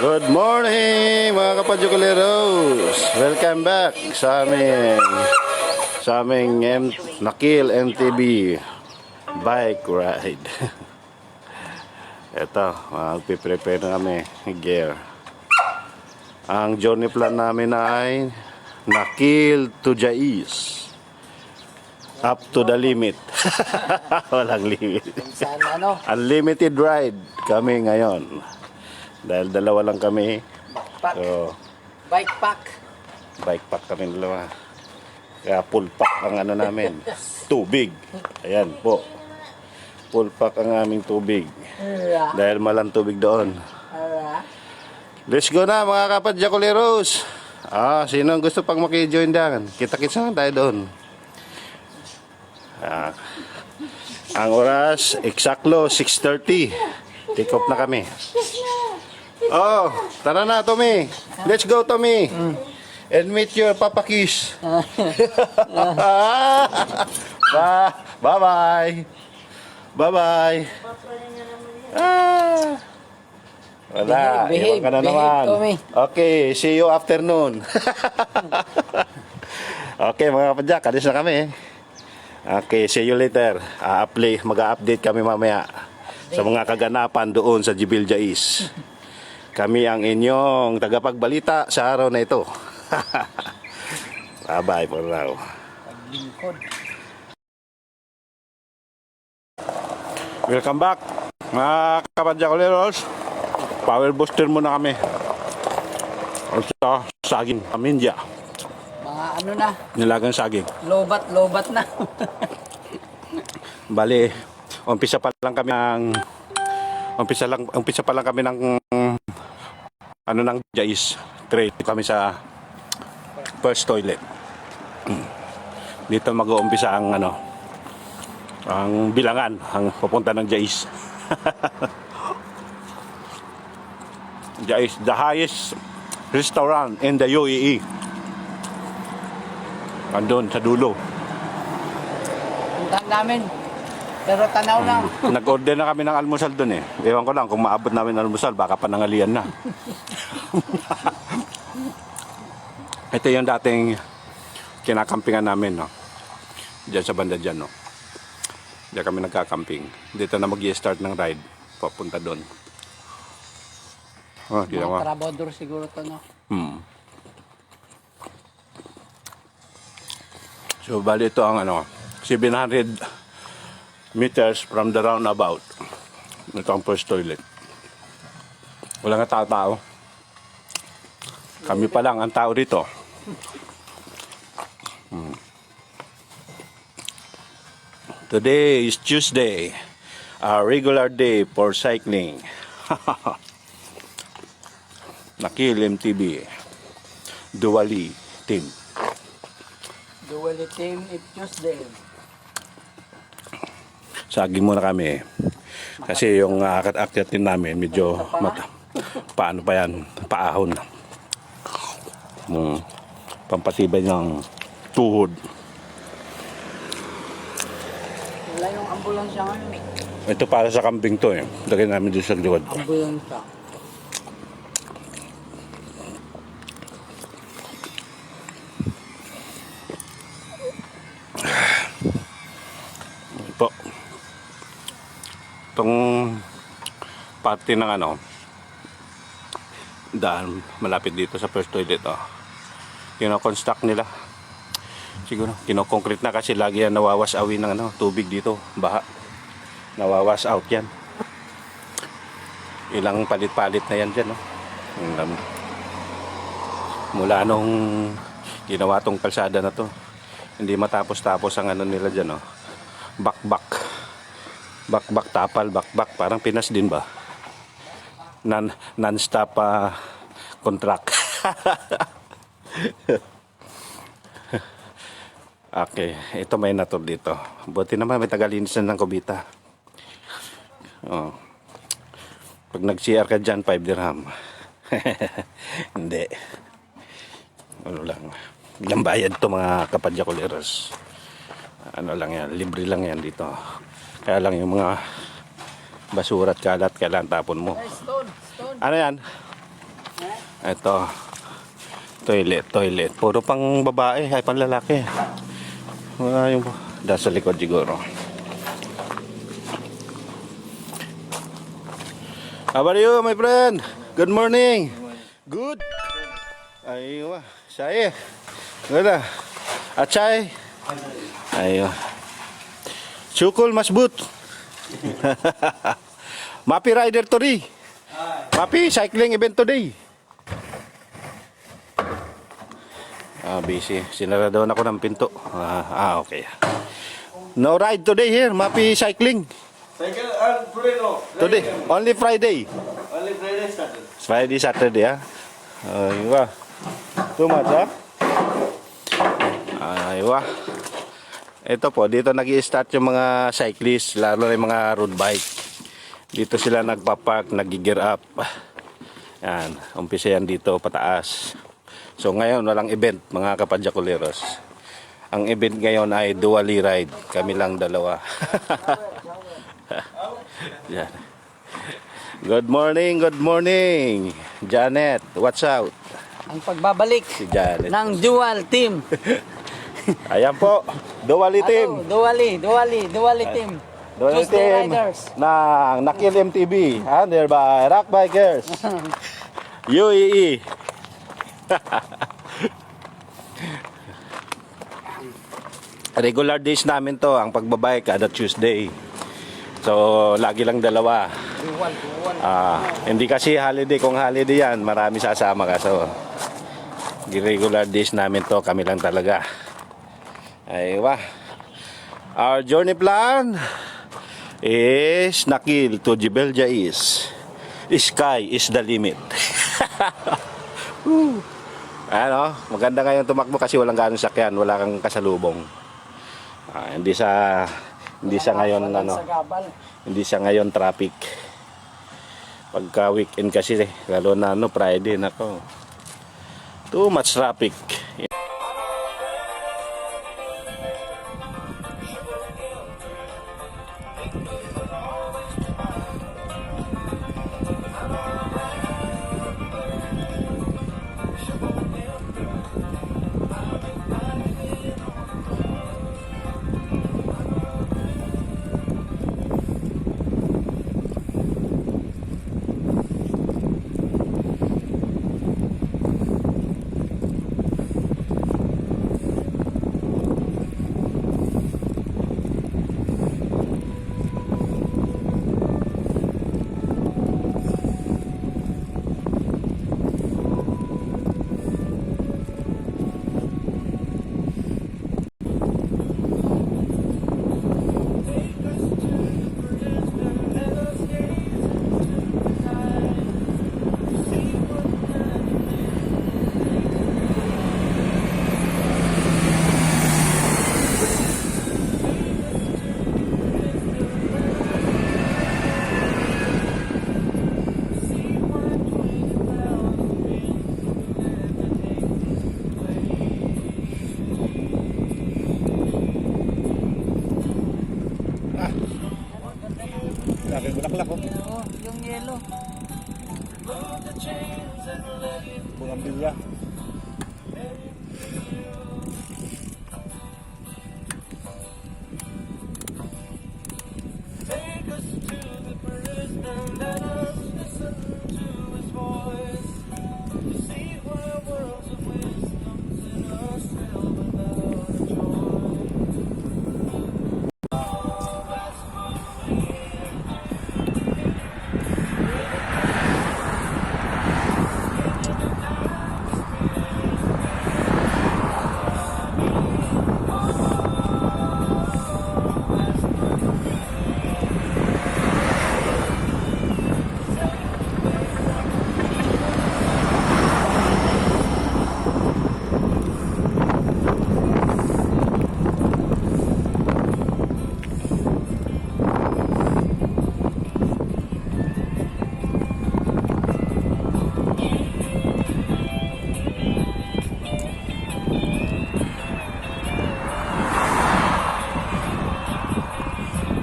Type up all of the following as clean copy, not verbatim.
Good morning mga kapadyokoleros. Welcome back sa aming Nakil MTB bike ride. Ito, magpiprepare na kami gear. Ang journey plan namin ay Nakil to Jais. Up to the limit. Walang limit. Unlimited ride kami ngayon. Dahil dalawa lang kami. So, Bike pack kami dalawa. Kaya full pack ang ano namin. Tubig. Ayan po. Full pack ang aming tubig. Dahil malang tubig doon. Let's go na mga kapadyakoleros. Sino ang gusto pang maki-join dyan? Kita-kits na tayo doon. Ang oras, eksakto 6:30. Take off na kami. Tara na, Tommy. Let's go, Tommy. And meet your Papa Kiss. Bye-bye. Bye-bye. Wala, iwan ka na naman. Okay, see you afternoon. Okay, mga kapadyak, alis na kami. Okay, see you later. Mag-update kami mamaya sa mga kaganapan doon sa Jibil Jais. Kami ang inyong tagapagbalita sa araw na ito. Bye-bye for now. Welcome back, mga kapadyakoleros. Power booster muna kami. Sa saging, aminja. Mga ano na? Nilagang saging. Lobat na. Bali, umpisa pa lang kami ng ng Jais. Trade kami sa first toilet. Dito mag-uumpisa ang ang bilangan, ang pupunta ng Jais. Jais, the highest restaurant in the UAE. Andun sa dulo. Pupuntahan namin. Pero tanaw lang. Nag-order na kami ng almusal dun eh. Ewan ko lang, kung maabot namin ng almusal, baka panangalian na. Ito yung dating kinakampingan namin, no? Diyan sa banda dyan, no? Diyan kami nagkakamping. Dito na mag-i-start ng ride. Papunta doon. Oh, kita mo. Mga trabador siguro to, no? So, bali ito ang 700 meters from the roundabout. Ito ang first toilet. Wala nga tao. Kami pa lang ang tao dito. Today is Tuesday, a regular day for cycling. Nakil MTB, Duwali team. Dually team if Tuesday. Saging muna kami. Kasi yung akyat-akyatin namin medyo paano pa yan? Paahon. Pampatibay ng tuhod. Wala yung ambulansya ngayon. Ito para sa kambing to eh. Lagyan namin dito sa likod. Ambulansya. Po. Itong party ng daan malapit dito sa first toilet kino-construct nila. Siguro kino-concrete na kasi lagi yan nawawas awi ng tubig dito, baha. Nawawas out yan. Ilang palit-palit na yan dyan, no? Mula nung ginawa tong kalsada na to, hindi matapos-tapos ang nila dyan, no? Bakbak tapal, bakbak, parang Pinas din ba? Non-stop contract. Okay, ito may natur dito. Buti naman may tagalinis na ng kubita. Oh. Pag nag-CR ka dyan, 5 dirham. Hindi. Ano lang. Ilang bayad to mga kapadyakuleros. Ano lang yan, libre lang yan dito. Kaya lang yung mga basura at kalat, kailangan tapon mo. Stone. Ano yan? Ito. Toilet. Puro pang babae, ay pang lalaki. Wala yung sa likod siguro. How are you, my friend? Good morning. Good. Aywa, saya. Ganda. Achay. Aywa. Syukul masbut. Mapi rider today. Mapi cycling event today. Busy. Sinarado na ako ng pinto. Okay. No ride today here. Mapi cycling. Cycle today no. Today. Only Friday. Only Friday started. Friday, Saturday, Aywa. Too much, Aywa. Ito po, dito nag-i-start yung mga cyclist, lalo na yung mga road bike. Dito sila nagpa-park, nag-gear up. Yan, umpisa yan dito, pataas. So ngayon, walang event, mga kapadyakuleros. Ang event ngayon ay Duwali ride. Kami lang dalawa. Yan. Good morning. Janet, what's out? Ang pagbabalik Si Janet. ng dual team. Ayan po, Duwali team. Dually team. Duwali Tuesday team Riders. ng Nakil MTB. Under by Rock Bikers. UAE. Regular days namin to, ang pagbabike kada Tuesday. So, lagi lang dalawa. Dual. Hindi kasi holiday. Kung holiday yan, marami sasama ka. So, regular days namin to, kami lang talaga. Aywa. Our journey plan is Nakil to Jebel Jais. Sky is the limit. Maganda ngayon tumakbo kasi walang ganong sakyan, wala kang kasalubong. Hindi sa ngayon hindi sa ngayon traffic. Pagka weekend kasi lalo na Friday nako. Too much traffic. bulaklak oh. Oo, yung yellow. Bungambilya.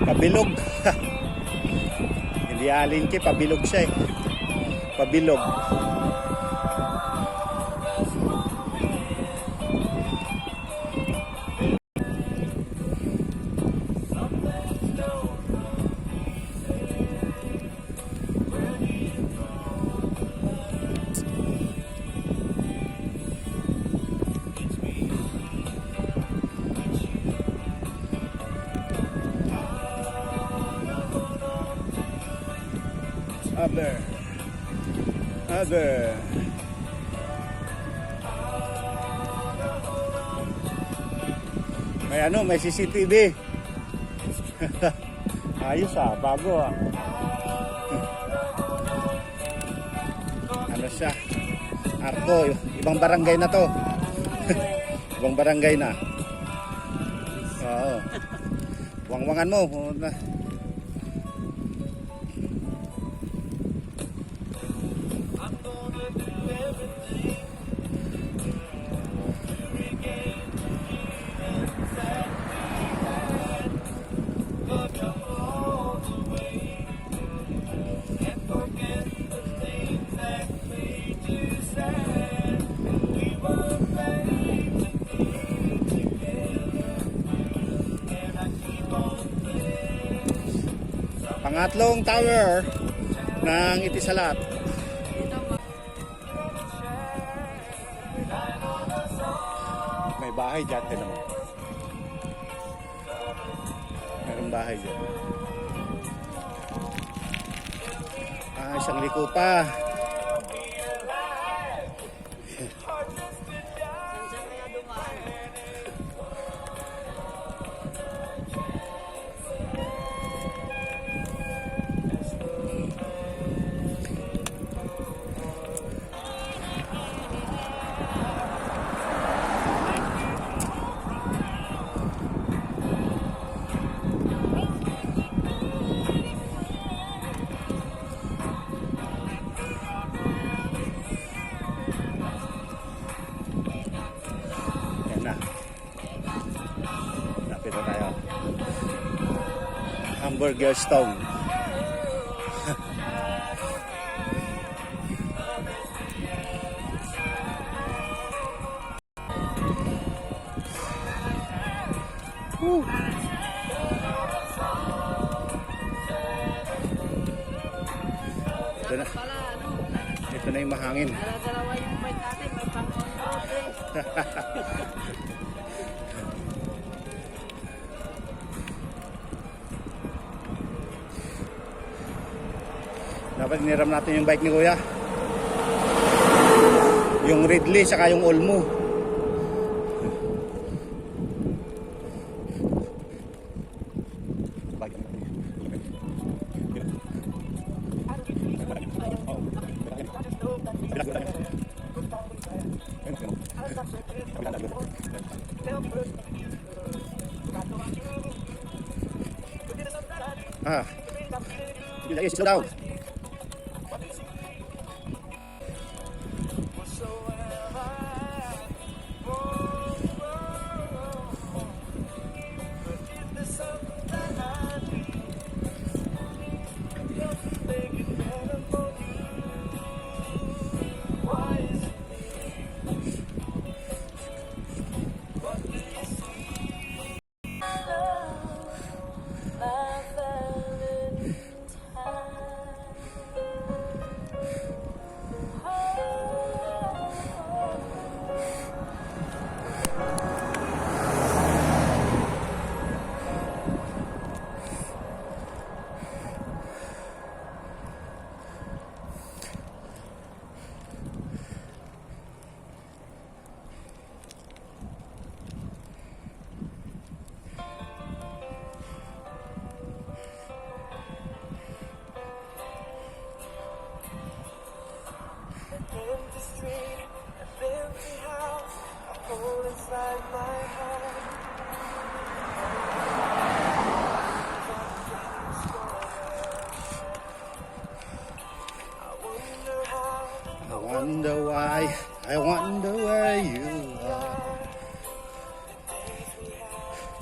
Pabilog. Hindi alingki, pabilog siya eh. Pabilog. Aber. May ano, may CCTV. Ayos ah, bago ah. Ano siya? Arco, ibang barangay na to. Ibang barangay na. Oo. Wangwangan mo. Pangatlong tower ng Itisalat. May bahay dyan din naman. Mayroong bahay dyan. Isang liko pa. Lapit na tayo. Hamburger Stone. Ito na. Ito na yung mahangin. Dalawa yung bike natin, may pang-on-road eh. Dapat niram natin yung bike ni Kuya. Yung Ridley saka yung Olmo. Slow down.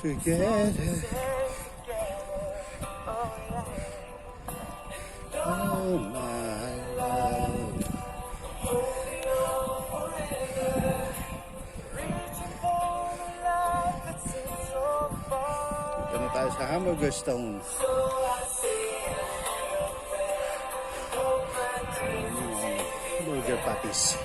together. Oh my love. Ito na tayo sa Hamburger Stone. Burger patties.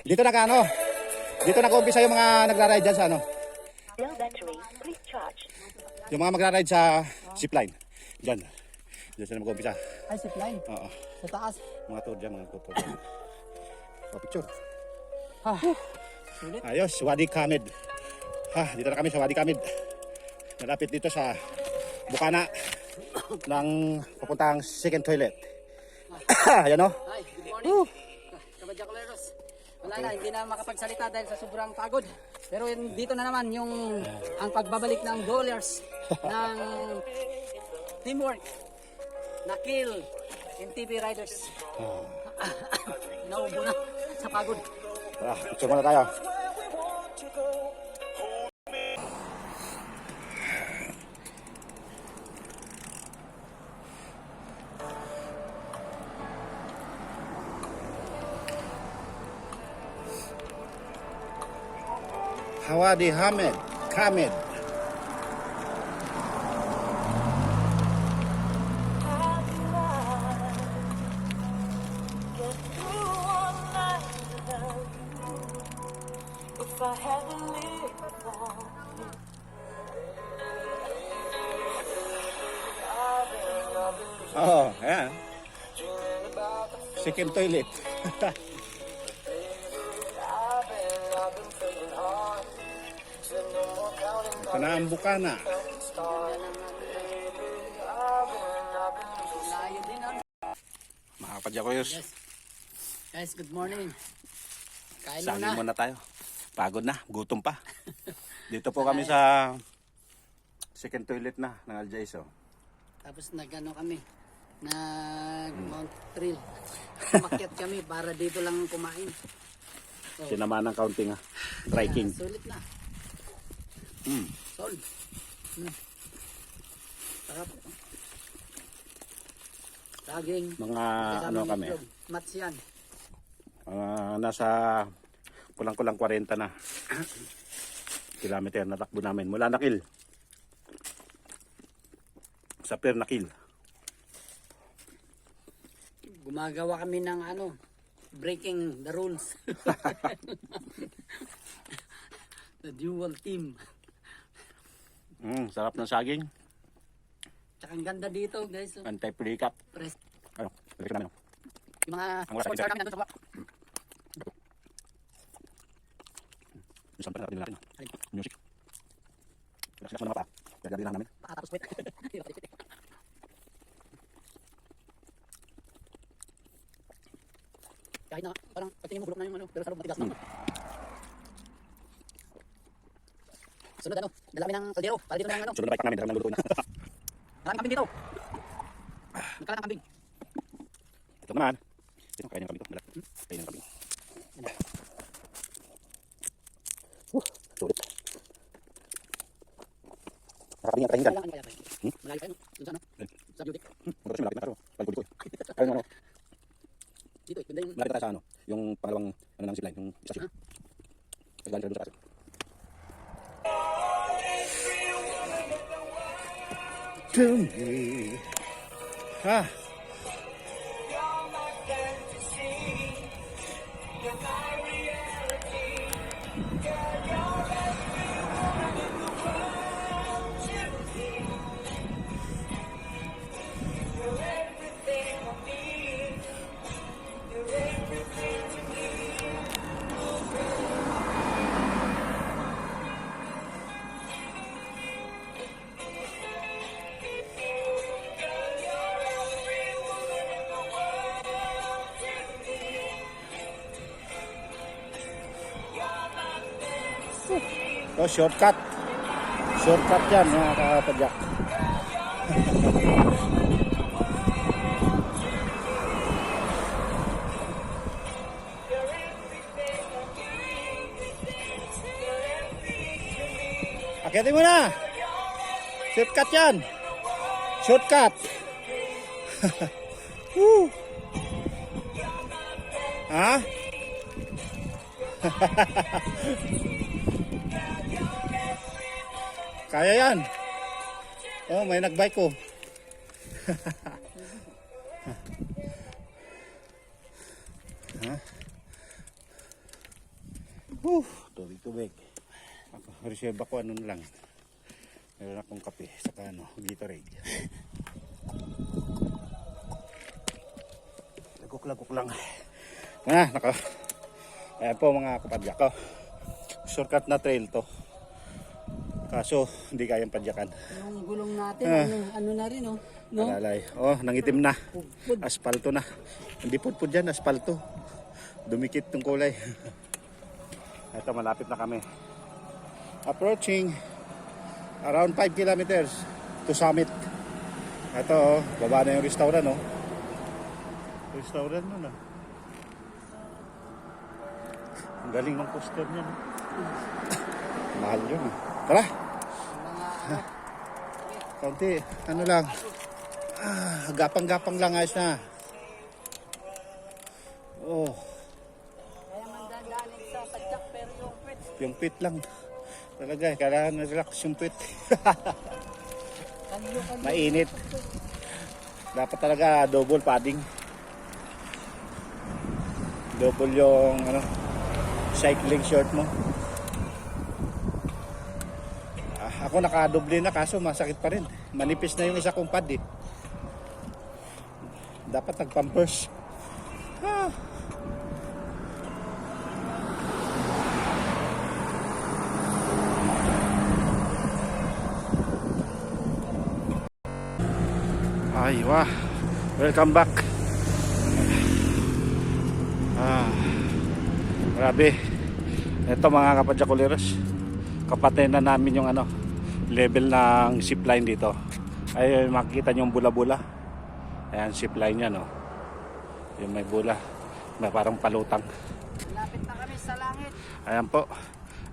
Dito na ka ano? Dito na ko umpisa yung mga nagra-ride dyan sa ano? Yung mga magra-ride sa zipline. Dyan. Dyan sila mag-umpisa. Ay, zipline. Oo. Sa taas. Mga tour dyan, mga tour. So, picture. Ah, sulit. Ayos, Wadi Kamid. Dito na kami sa Wadi Kamid. Malapit dito sa Bukana ng papuntang second toilet. Ayan o. Hi, good morning. Kabadyakuleros. Wala na, hindi na makapagsalita dahil sa sobrang pagod. Pero dito na naman yung ang pagbabalik ng dollars ng teamwork na kill NTV Riders. Naubo na sa pagod. Picture muna tayo. Hawadi Kamid. Oh, ayan. Second toilet. Ito na ang Bukana. Layo din on. Mga kapadyakoyos, Guys, good morning. Kain saging muna. muna tayo. Pagod na, gutom pa. Dito po kami sa second toilet na ng Aljaiso. Tapos nag-ano kami, nag-Mount Trail. Umakyat kami para dito lang kumain. So, Sinama ng counting ha. Trekking. sulit na. Sol. Sarap. Saging. Mga kasama ano ng kami, itlog. Mats yan. nasa kulang-kulang 40 na kilometer na takbo namin mula Nakil sa Per Nakil. Gumagawa kami ng ano, breaking the rules. The dual team. Sarap ng saging. Tsaka ang ganda dito, guys. Anti-pre-cut. Press. Ano? Balik namin. Yung mga Ang wala sa sponsor isa. namin nandun sa baba. Isang pa natin natin. Ay. Music. Relax na mapa. Gagawin lang namin. Pakatapos puwet. Kahit na parang pagtingin mo bulok na yung ano, pero sa loob matigas na. Sunod ano, dala kami ng kaldero para dito na yung ano. Sunod na bike namin, dahil naluluto na. Maraming kambing dito. Magkalat ang kambing. Ito naman. Ito, kaya niya kami ito. Kaya niya kami. Sulit. Nakapin niya, kaya Kailangan kaya pa. Malayo kayo, no? Dun sa ano? Sa beauty. Magkakasyon, malapit na pero. Palpul ko eh. Kaya ano, Dito eh, ganda yung... malapit na tayo sa ano. Yung pangalawang, ano ng zipline, yung istasyon. Kasi galing sa doon sa kaso. To me. Ha? Oh, shortcut. Shortcut yan, mga kapadyak. Akitin mo na. Shortcut yan. Shortcut. Woo. Ha? Kaya yan. Oh, may nagbike ko. Tubig. Ako, reserve ako ano lang. Meron akong kape, saka ano, Gatorade. Lagok lang. Ayan po mga kapadyak ko. Shortcut na trail to. Kaso, hindi kayang padyakan. Yung gulong natin, ano na rin, oh. No? Alalay. Oh, nangitim na. Pudpud. Aspalto na. Hindi pudpud dyan, aspalto. Dumikit yung kulay. Ito, malapit na kami. Approaching around 5 kilometers to summit. Ito, oh, baba na yung restaurant, oh. Restaurant nun, ah. Ang galing ng poster niya, no? Mahal yun, ah. Tara! Kaunti, ano lang. Gapang-gapang lang, ayos na. Oh, Kaya mandandaanin sa padyak, pero yung puwet. yung pit lang. Talaga, kailangan relax yung pit. Kanyo. Mainit. Dapat talaga double padding. Double yung ano, cycling short mo. Ako nakadoble na kaso masakit pa rin. Manipis na yung isa kong pad eh. Dapat nag-pampers. Ay, wah. Welcome back. Grabe. Ito mga kapadyakuleros. Kapatid na namin yung ano, level ng zipline dito. Ay, makikita nyo yung bula-bula. Ayan, zipline yan, no. Yung may bula. May parang palutang. Lapit na kami sa langit. Ayan po.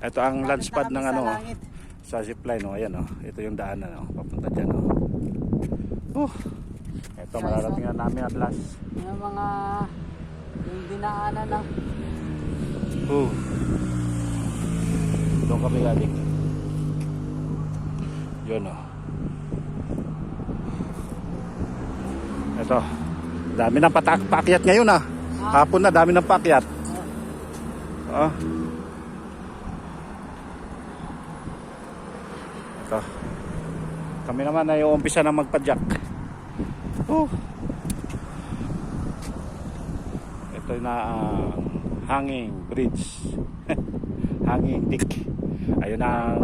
Ito ang launch pad ng ano, langit. sa zipline, no. Ayan, no. Ito yung daanan, no. Papunta dyan, no. Ito, mararating na namin at last. Yung mga yung dinaanan na. Doon kami galing. Yun, no. Ito. Dami ng paakyat ngayon, ah. Hapon na, dami ng paakyat. Ito. Kami naman ay umpisa na magpadyak. Ito na hanging bridge. Hanging dick. Ayun ang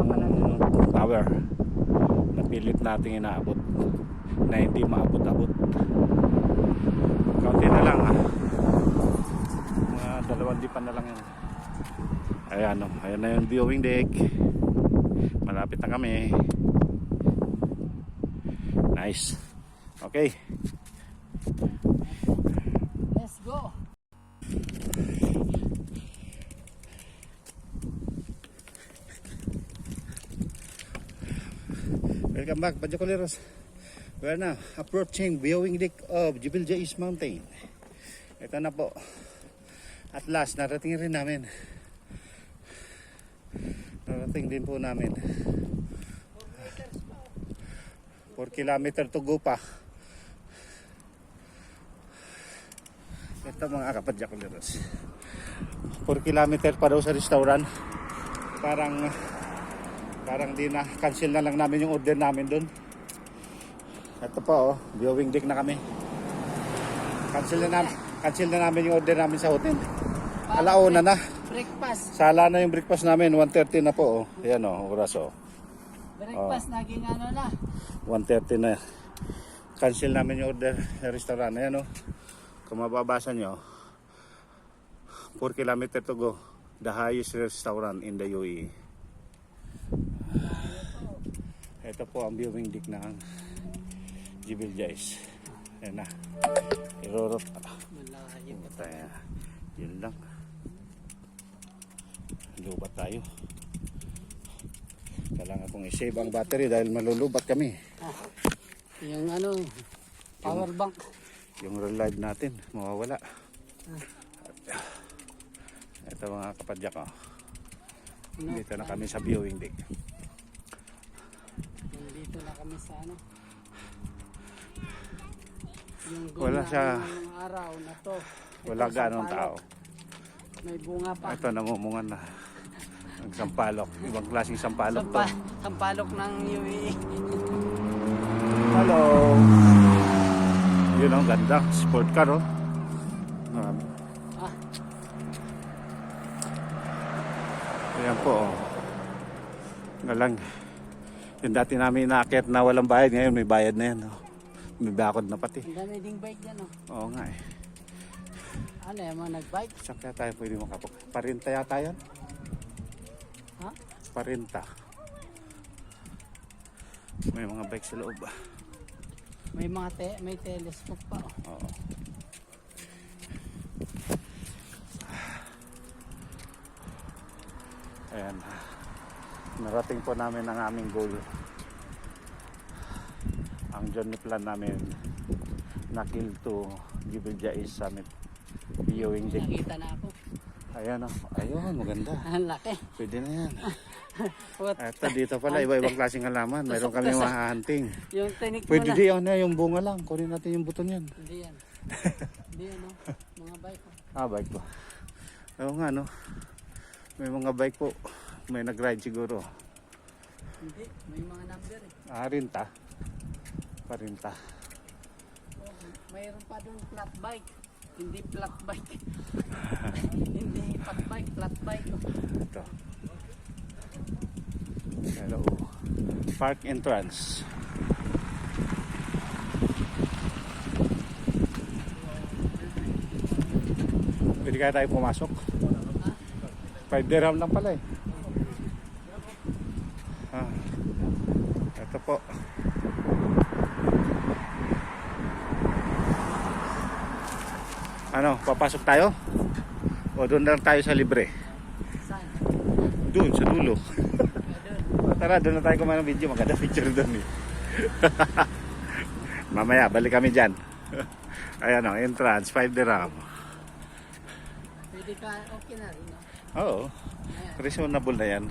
tower na pilit nating inaabot na hindi maabot-abot. Kaunti na lang mga 2 dipan na lang yan. Ayan o, ayan na yung viewing deck. Malapit na kami. Nice. Okay. Let's go. Welcome back, Badyakuleros. We are now approaching viewing deck of Jibilja East Mountain. Ito na po. At last, narating rin namin. Narating din po namin. 4 kilometer to go pa. Ito mga kapadyakuleros. 4 kilometer pa daw sa restaurant. Parang di na, cancel na lang namin yung order namin doon. Ito pa viewing deck na kami. Cancel na namin yung order namin sa hotel. Alauna na. Breakfast. Sala na yung breakfast namin, 1:30 na po Ayan oras Breakfast naging ano na. 1:30 na. Cancel namin yung order sa restaurant. Ayan kung mababasa nyo, 4 kilometer to go. The highest restaurant in the UAE. Ito po ang viewing deck ng Jibilja East. Ayan na. Irorot. Malayo. Yun lang. Lubat tayo. Kailangan kong i-save ang battery dahil malulubat kami. Yung ano, power bank. Yung relive natin, mawawala. Ito mga kapadyak Dito na kami sa viewing deck. Dito na kami sa ano. Yung Wala siya. Yung araw na to. Wala Ito, ganong sampalok. tao. May bunga pa. Ito namumungan na. Ang sampalok. Ibang klaseng sampalok to. Sampalok ng UAE. Hello. Yun ang ganda. Sport car Ayan po Ngalang. Yung dati namin inaakit na walang bayad. Ngayon may bayad na yan May bakod na pati. Ang dami ding bike dyan Oo nga Ano yung mga nag-bike? Saan kaya tayo pwede makapag? Parinta yata yan? Ha? Parinta. May mga bike sa loob May mga may telescope pa Oo. Ayan. Narating po namin ang aming goal. Ang journey plan namin Nakil to Jibilja East Summit viewing deck. Nakita na ako. Ayan Ayun, maganda. Ang laki. Pwede na yan. What? Eto dito pala, iba-ibang klaseng halaman. Mayroon kami mahahunting. Yung tinik mo Pwede na. di yung bunga lang. Kunin natin yung buton yan. Hindi yan. Hindi yan Mga bike Bike po. Oo nga May mga bike po. May nag-ride siguro. Hindi. May mga number Rinta. Parinta. Mayroon pa doon flat bike. Hindi flat bike. Hindi flat bike, flat bike. Ito. Hello. Park entrance. Pwede kaya tayo pumasok? 5 dirham lang pala Ito po. Papasok tayo? O doon lang tayo sa libre? Saan? Doon, sa dulo. Tara, doon na tayo kumain ng video. Maganda picture doon Mamaya, balik kami dyan. Ayan entrance, 5 dirham. Pwede ka, okay na rin Oo. Reasonable na yan.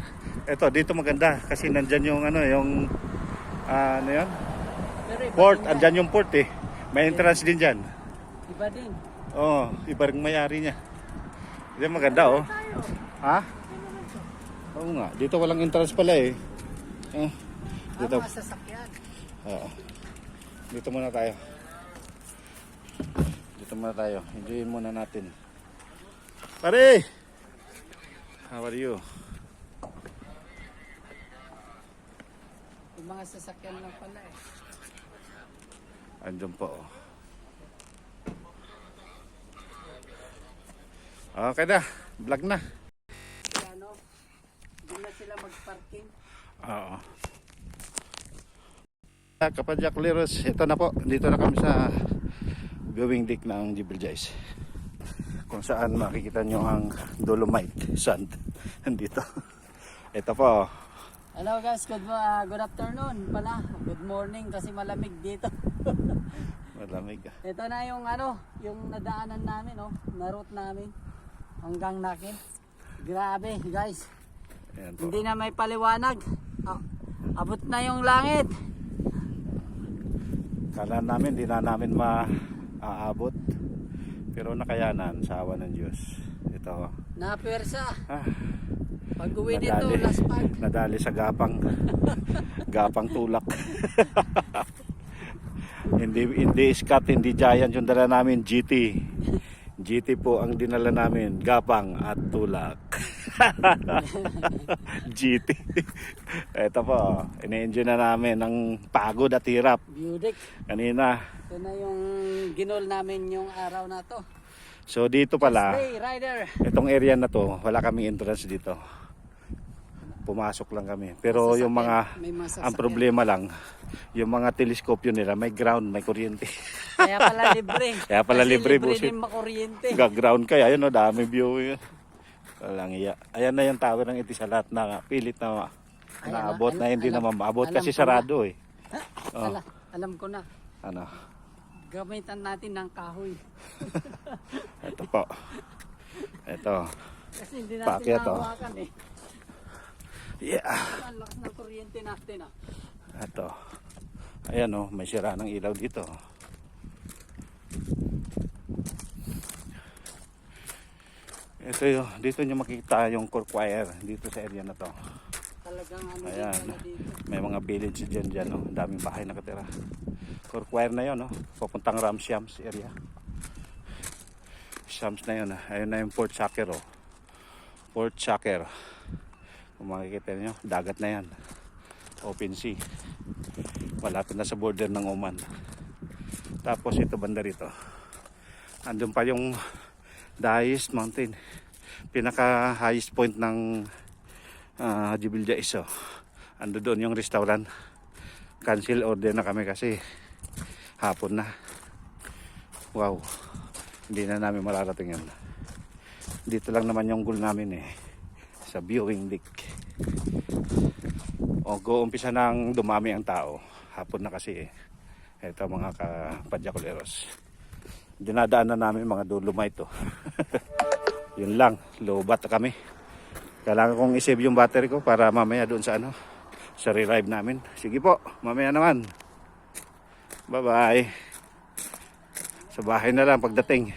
Ito, dito maganda. Kasi nandyan yung yung ano yan? Pero iba Port, din yan. andyan yung port May entrance din dyan. Iba din. Oo, iba rin may-ari niya. Diyan maganda Ha? Oo nga, dito walang entrance pala Dito. Mga sasakyan. Oo. Dito muna tayo. Enjoyin muna natin. Pare! How are you? Yung mga sasakyan lang pala eh. Andun po. Okay na, vlog na. Kaya ano, doon na sila mag-parking. Oo. Kapadyak Leros, ito na po. Dito na kami sa viewing deck ng Gibiljays. Kung saan makikita nyo ang dolomite sand. Nandito. Ito po. Hello guys, good afternoon pala. Good morning kasi malamig dito. Malamig. Ito na yung ano, yung nadaanan namin, oh, na route namin hanggang Nakil. Grabe, guys. Ayan po. Hindi na may paliwanag. Abot na yung langit. Kala namin, di na namin maaabot. Pero nakayanan sa awa ng Diyos. Ito. Napwersa. Ah, Pag uwi dito, laspag. nadali sa gapang gapang tulak. hindi Scott, hindi Giant yung dala namin, GT. GT po ang dinala namin, gapang at tulak. GT. Ito po, ini-enjoy na namin ng pagod at hirap. Budik. Kanina. Ito na yung ginol namin yung araw na to. So dito pala, Stay, rider. itong area na to, wala kaming entrance dito. Pumasok lang kami. Pero Masasakyan. yung mga, May masasakyan. ang problema lang, yung mga teleskopyo nila, may ground, may kuryente. Kaya pala libre. Kaya pala Kasi libre, libre buset. din makuryente. Ground kaya, yun o, dami view yun. Walang iya. Ayan na yung tower ng Etisalat na pilit na naabot na hindi naman maabot kasi ko na. sarado eh. Oh. Alam ko na. Ano? Gamitan natin ng kahoy. Ito po. Ito. Kasi hindi natin Paakyat, oh. mahawakan eh. Yeah. Ang lakas ng kuryente natin ah. Ito. Ayan o, may sira ng ilaw dito. Ito yung, dito nyo makikita yung Corquire dito sa area na to. Talagang ano din Ayan. pala dito. May mga village dyan no? Daming bahay nakatira. Corquire na yun, no? Papuntang Ramshams area. Shams na yun. Ayun na yung Port Sacer, oh. Port Sacer. Kung makikita nyo, dagat na yan. Open sea. Malapit na sa border ng Oman. Tapos ito banda rito. Andun pa yung the highest mountain. Pinaka highest point ng Gibiljays. So, ando doon yung restaurant. Cancel order na kami kasi hapon na. Wow. Hindi na namin mararating yan. Dito lang naman yung goal namin eh. Sa viewing deck. O umpisa nang dumami ang tao. Hapon na kasi eh. Ito mga kapadyakuleros. Dinadaan na namin mga dolomite to. Yun lang. Lobat kami. Kailangan kong isave yung battery ko para mamaya doon sa ano. Sa re-live namin. Sige po. Mamaya naman. Bye bye. Sa bahay na lang pagdating.